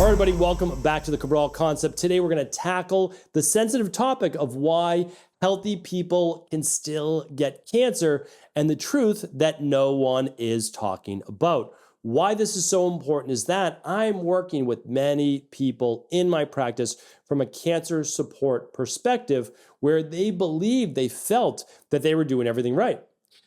All right, everybody, welcome back to the Cabral Concept. Today, we're going to tackle the sensitive topic of why healthy people can still get cancer and the truth that no one is talking about. Why this is so important is that I'm working with many people in my practice from a cancer support perspective where they believed, they felt that they were doing everything right.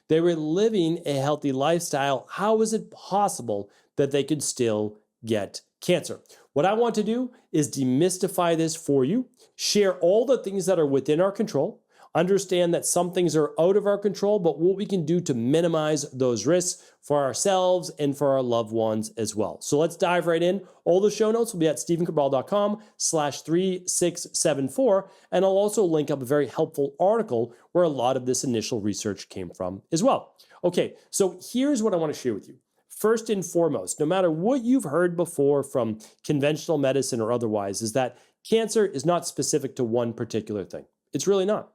They were living a healthy lifestyle. How is it possible that they could still get cancer? What I want to do is demystify this for you, share all the things that are within our control, understand that some things are out of our control, but what we can do to minimize those risks for ourselves and for our loved ones as well. So let's dive right in. All the show notes will be at stephencabral.com/3674. And I'll also link up a very helpful article where a lot of this initial research came from as well. Okay, so here's what I want to share with you. First and foremost, no matter what you've heard before from conventional medicine or otherwise, is that cancer is not specific to one particular thing. It's really not.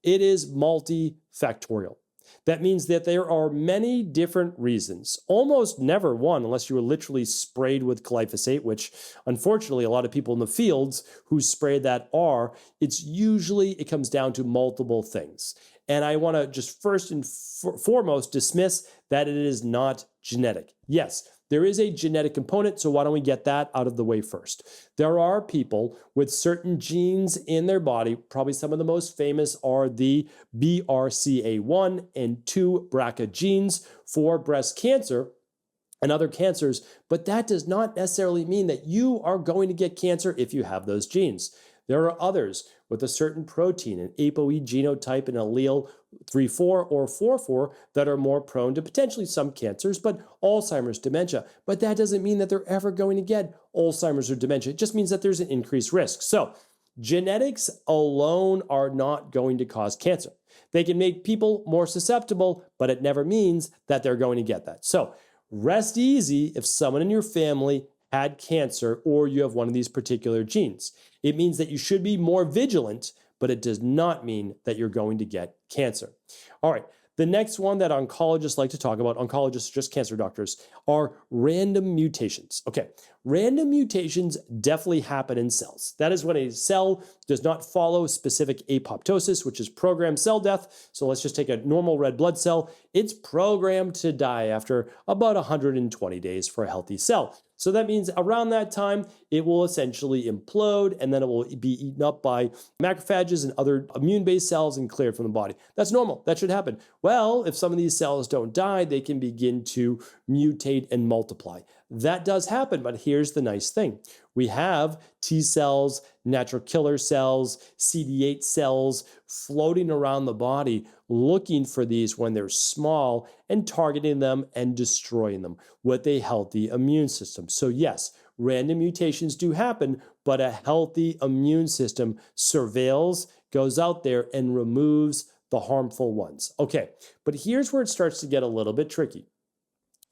It is multifactorial. That means that there are many different reasons, almost never one, unless you were literally sprayed with glyphosate, which unfortunately a lot of people in the fields who spray that are. It comes down to multiple things. And I want to just first and foremost dismiss that it is not genetic. Yes, there is a genetic component, so why don't we get that out of the way first? There are people with certain genes in their body. Probably some of the most famous are the BRCA1 and 2 BRCA genes for breast cancer and other cancers, but that does not necessarily mean that you are going to get cancer if you have those genes. There are others with a certain protein, an ApoE genotype, and allele 3,4 or 4,4 that are more prone to potentially some cancers, but Alzheimer's, dementia. But that doesn't mean that they're ever going to get Alzheimer's or dementia. It just means that there's an increased risk. So genetics alone are not going to cause cancer. They can make people more susceptible, but it never means that they're going to get that. So rest easy if someone in your family had cancer or you have one of these particular genes. It means that you should be more vigilant, but it does not mean that you're going to get cancer. All right, the next one that oncologists like to talk about, oncologists, just cancer doctors, are random mutations. Okay, random mutations definitely happen in cells. That is when a cell does not follow specific apoptosis, which is programmed cell death. So let's just take a normal red blood cell. It's programmed to die after about 120 days for a healthy cell. So that means around that time, it will essentially implode and then it will be eaten up by macrophages and other immune-based cells and cleared from the body. That's normal. That should happen. Well, if some of these cells don't die, they can begin to mutate and multiply. That does happen, but here's the nice thing. We have T cells, natural killer cells, CD8 cells floating around the body looking for these when they're small and targeting them and destroying them with a healthy immune system. So yes, random mutations do happen, but a healthy immune system surveils, goes out there and removes the harmful ones. Okay, but here's where it starts to get a little bit tricky.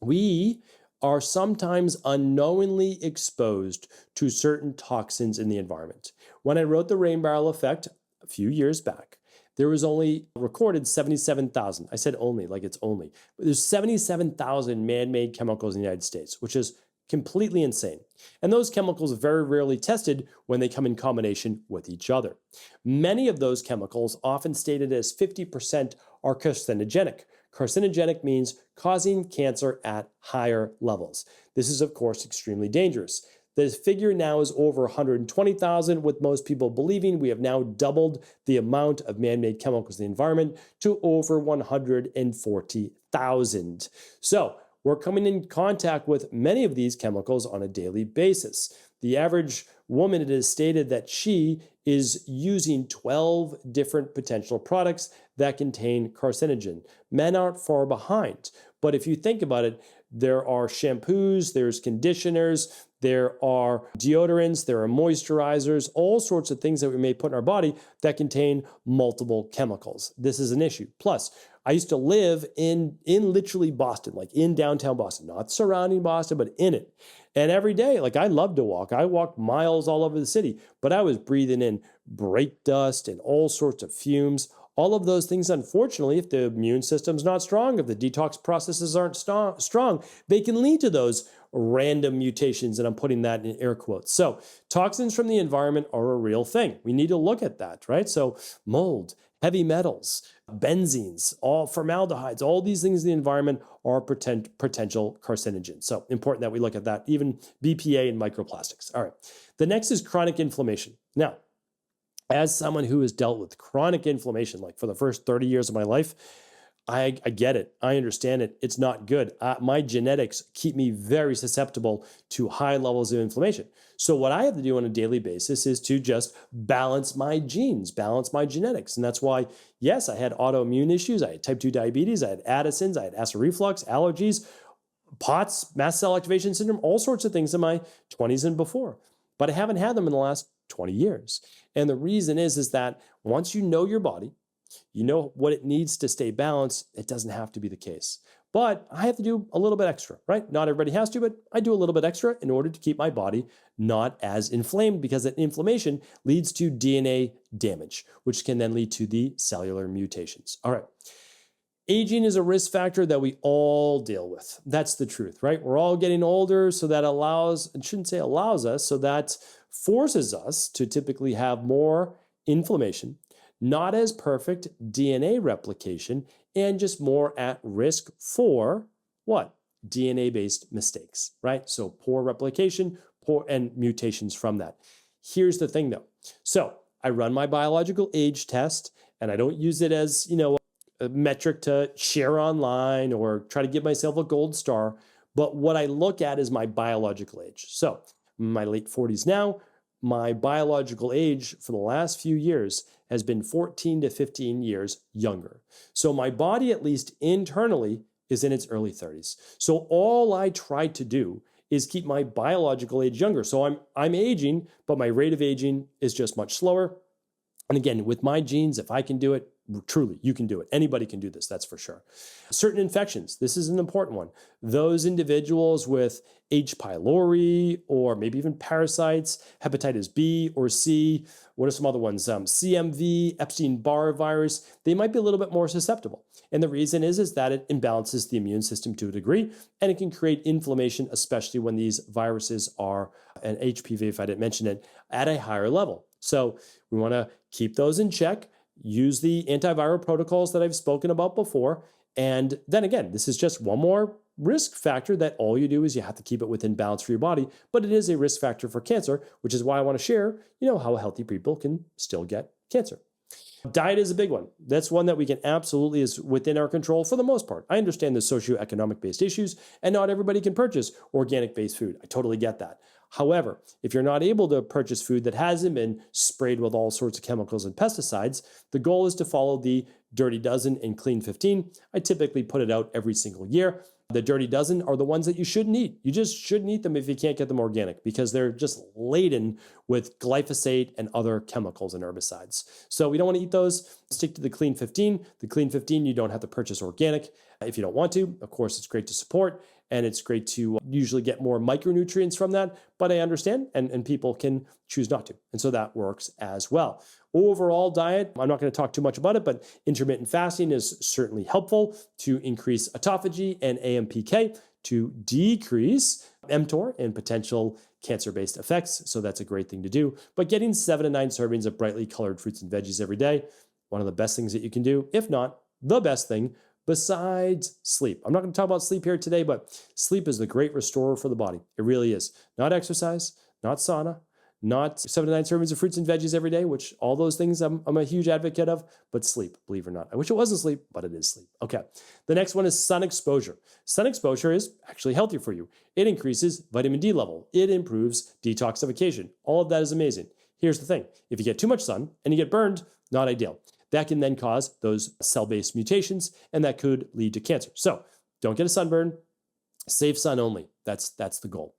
We are sometimes unknowingly exposed to certain toxins in the environment. When I wrote The Rain Barrel Effect a few years back, there was only recorded 77,000. I said only, like it's only. But there's 77,000 man-made chemicals in the United States, which is completely insane. And those chemicals are very rarely tested when they come in combination with each other. Many of those chemicals, often stated as 50%, are carcinogenic. Carcinogenic means causing cancer at higher levels. This is, of course, extremely dangerous. The figure now is over 120,000, with most people believing we have now doubled the amount of man-made chemicals in the environment to over 140,000. So we're coming in contact with many of these chemicals on a daily basis. The average woman, it is stated that she is using 12 different potential products that contain carcinogen. Men aren't far behind. But if you think about it, there are shampoos, there's conditioners, there are deodorants, there are moisturizers, all sorts of things that we may put in our body that contain multiple chemicals. This is an issue. Plus, I used to live in literally Boston, like in downtown Boston, not surrounding Boston, but in it. And every day, like I love to walk. I walked miles all over the city, but I was breathing in brake dust and all sorts of fumes. All of those things, unfortunately, if the immune system's not strong, if the detox processes aren't strong, they can lead to those random mutations, and I'm putting that in air quotes. So toxins from the environment are a real thing. We need to look at that, right? So mold, heavy metals, benzenes, all formaldehydes, all these things in the environment are potential carcinogens. So important that we look at that, even BPA and microplastics. All right. The next is chronic inflammation. Now, as someone who has dealt with chronic inflammation, like for the first 30 years of my life, I get it. I understand it. It's not good. My genetics keep me very susceptible to high levels of inflammation. So what I have to do on a daily basis is to just balance my genes, balance my genetics. And that's why, yes, I had autoimmune issues. I had type 2 diabetes. I had Addisons. I had acid reflux, allergies, POTS, mast cell activation syndrome, all sorts of things in my 20s and before. But I haven't had them in the last 20 years. And the reason is that once you know your body, you know what it needs to stay balanced, it doesn't have to be the case. But I have to do a little bit extra, right? Not everybody has to, but I do a little bit extra in order to keep my body not as inflamed, because that inflammation leads to DNA damage, which can then lead to the cellular mutations. All right. Aging is a risk factor that we all deal with. That's the truth, right? We're all getting older, so that allows us, so that forces us to typically have more inflammation, not as perfect DNA replication, and just more at risk for what? DNA-based mistakes, right? So poor replication, and mutations from that. Here's the thing though. So I run my biological age test, and I don't use it as, a metric to share online or try to give myself a gold star. But what I look at is my biological age. So my late 40s now, my biological age for the last few years has been 14 to 15 years younger. So my body, at least internally, is in its early 30s. So all I try to do is keep my biological age younger. So I'm aging, but my rate of aging is just much slower. And again, with my genes, if I can do it, truly, you can do it. Anybody can do this, that's for sure. Certain infections, this is an important one. Those individuals with H. pylori, or maybe even parasites, hepatitis B or C, what are some other ones? CMV, Epstein-Barr virus, they might be a little bit more susceptible. And the reason is that it imbalances the immune system to a degree, and it can create inflammation, especially when these viruses are, and HPV, if I didn't mention it, at a higher level. So we want to keep those in check. Use the antiviral protocols that I've spoken about before. And then again, this is just one more risk factor that all you do is you have to keep it within balance for your body, but it is a risk factor for cancer, which is why I want to share, how healthy people can still get cancer. Diet is a big one. That's one that we can absolutely is within our control for the most part. I understand the socioeconomic based issues, and not everybody can purchase organic based food. I totally get that. However, if you're not able to purchase food that hasn't been sprayed with all sorts of chemicals and pesticides, the goal is to follow the Dirty Dozen and Clean 15. I typically put it out every single year. The Dirty Dozen are the ones that you shouldn't eat. You just shouldn't eat them if you can't get them organic, because they're just laden with glyphosate and other chemicals and herbicides. So we don't want to eat those. Stick to the Clean 15. The Clean 15, you don't have to purchase organic if you don't want to. Of course, it's great to support, and it's great to usually get more micronutrients from that, but I understand, and people can choose not to. And so that works as well. Overall diet, I'm not going to talk too much about it, but intermittent fasting is certainly helpful to increase autophagy and AMPK, to decrease mTOR and potential cancer-based effects. So that's a great thing to do. But getting 7 to 9 servings of brightly colored fruits and veggies every day, one of the best things that you can do, if not the best thing, besides sleep. I'm not going to talk about sleep here today, but sleep is the great restorer for the body. It really is. Not exercise, not sauna, not 7 to 9 servings of fruits and veggies every day, which all those things I'm a huge advocate of, but sleep, believe it or not. I wish it wasn't sleep, but it is sleep. Okay. The next one is sun exposure. Sun exposure is actually healthy for you. It increases vitamin D level. It improves detoxification. All of that is amazing. Here's the thing. If you get too much sun and you get burned, not ideal. That can then cause those cell-based mutations, and that could lead to cancer. So don't get a sunburn, safe sun only. That's the goal.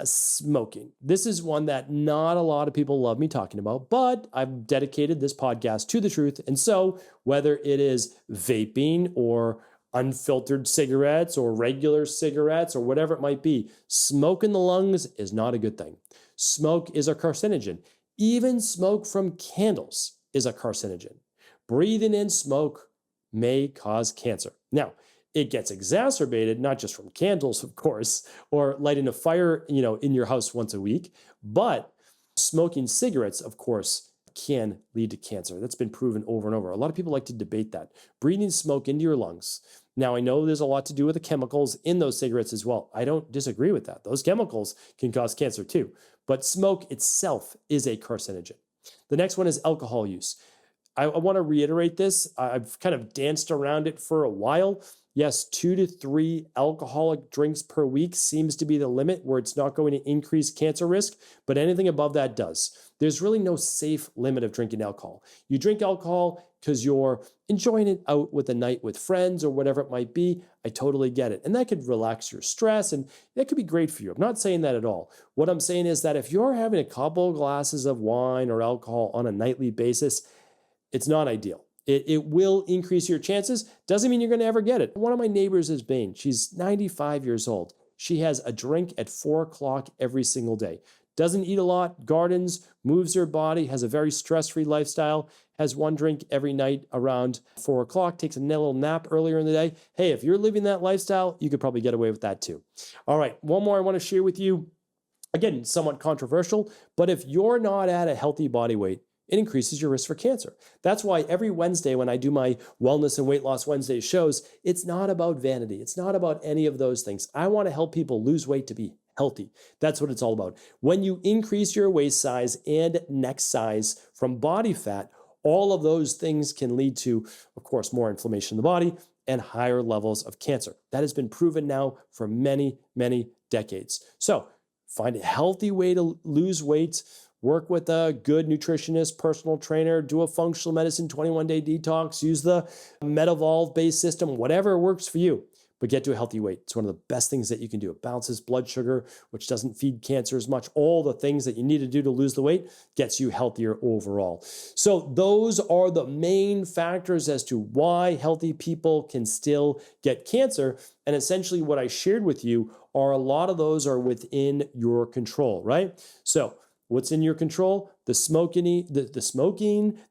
Smoking. This is one that not a lot of people love me talking about, but I've dedicated this podcast to the truth. And so whether it is vaping or unfiltered cigarettes or regular cigarettes or whatever it might be, smoke in the lungs is not a good thing. Smoke is a carcinogen. Even smoke from candles is a carcinogen. Breathing in smoke may cause cancer. Now, It gets exacerbated, not just from candles, of course, or lighting a fire, in your house once a week, but smoking cigarettes, of course, can lead to cancer. That's been proven over and over. A lot of people like to debate that. Breathing smoke into your lungs. Now, I know there's a lot to do with the chemicals in those cigarettes as well. I don't disagree with that. Those chemicals can cause cancer too, but smoke itself is a carcinogen. The next one is alcohol use. I want to reiterate this. I've kind of danced around it for a while. Yes, 2 to 3 alcoholic drinks per week seems to be the limit where it's not going to increase cancer risk, but anything above that does. There's really no safe limit of drinking alcohol. You drink alcohol because you're enjoying it out with a night with friends or whatever it might be. I totally get it. And that could relax your stress and that could be great for you. I'm not saying that at all. What I'm saying is that if you're having a couple glasses of wine or alcohol on a nightly basis, it's not ideal. It will increase your chances. Doesn't mean you're going to ever get it. One of my neighbors is Bane. She's 95 years old. She has a drink at 4 o'clock every single day. Doesn't eat a lot, gardens, moves her body, has a very stress-free lifestyle, has one drink every night around 4 o'clock, takes a little nap earlier in the day. Hey, if you're living that lifestyle, you could probably get away with that too. All right, one more I want to share with you. Again, somewhat controversial, but if you're not at a healthy body weight, it increases your risk for cancer. That's why every Wednesday when I do my Wellness and Weight Loss Wednesday shows, it's not about vanity. It's not about any of those things. I want to help people lose weight to be healthy. That's what it's all about. When you increase your waist size and neck size from body fat, all of those things can lead to, of course, more inflammation in the body and higher levels of cancer. That has been proven now for many, many decades. So find a healthy way to lose weight. Work with a good nutritionist, personal trainer, do a functional medicine 21-day detox, use the MetaVolve-based system, whatever works for you, but get to a healthy weight. It's one of the best things that you can do. It balances blood sugar, which doesn't feed cancer as much. All the things that you need to do to lose the weight gets you healthier overall. So those are the main factors as to why healthy people can still get cancer. And essentially what I shared with you are a lot of those are within your control, right? So what's in your control? The smoking,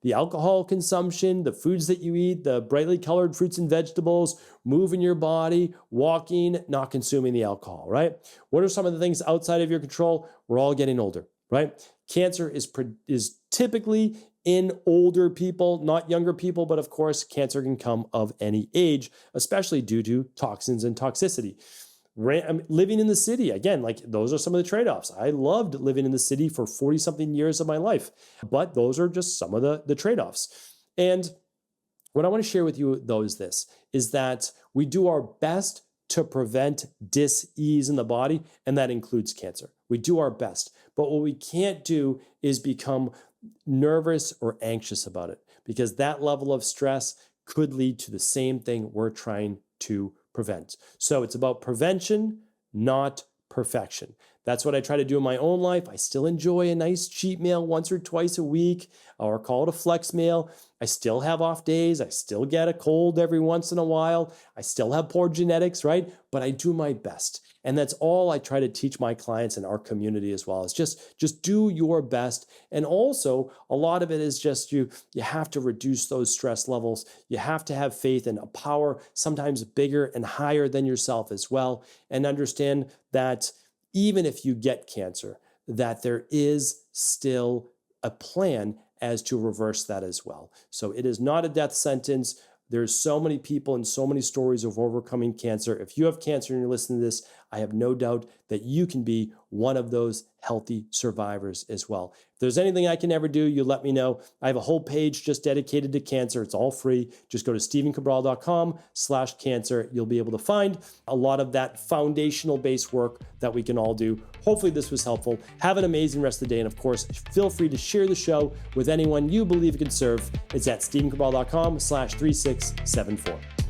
the alcohol consumption, the foods that you eat, the brightly colored fruits and vegetables, moving your body, walking, not consuming the alcohol, right? What are some of the things outside of your control? We're all getting older, right? Cancer is typically in older people, not younger people, but of course, cancer can come of any age, especially due to toxins and toxicity. Living in the city, again, like those are some of the trade-offs. I loved living in the city for 40-something years of my life, but those are just some of the trade-offs. And what I want to share with you, though, is that we do our best to prevent dis-ease in the body, and that includes cancer. We do our best, but what we can't do is become nervous or anxious about it, because that level of stress could lead to the same thing we're trying to prevent. So it's about prevention, not perfection. That's what I try to do in my own life. I still enjoy a nice cheat meal once or twice a week, or call it a flex meal. I still have off days. I still get a cold every once in a while. I still have poor genetics, right? But I do my best. And that's all I try to teach my clients and our community as well, is just do your best. And also, a lot of it is just you have to reduce those stress levels. You have to have faith in a power sometimes bigger and higher than yourself as well. And understand that even if you get cancer, that there is still a plan as to reverse that as well. So it is not a death sentence. There's so many people and so many stories of overcoming cancer. If you have cancer and you're listening to this, I have no doubt that you can be one of those healthy survivors as well. If there's anything I can ever do, you let me know. I have a whole page just dedicated to cancer. It's all free. Just go to stephencabral.com/cancer. You'll be able to find a lot of that foundational base work that we can all do. Hopefully this was helpful. Have an amazing rest of the day. And of course, feel free to share the show with anyone you believe it can serve. It's at stephencabral.com/3674.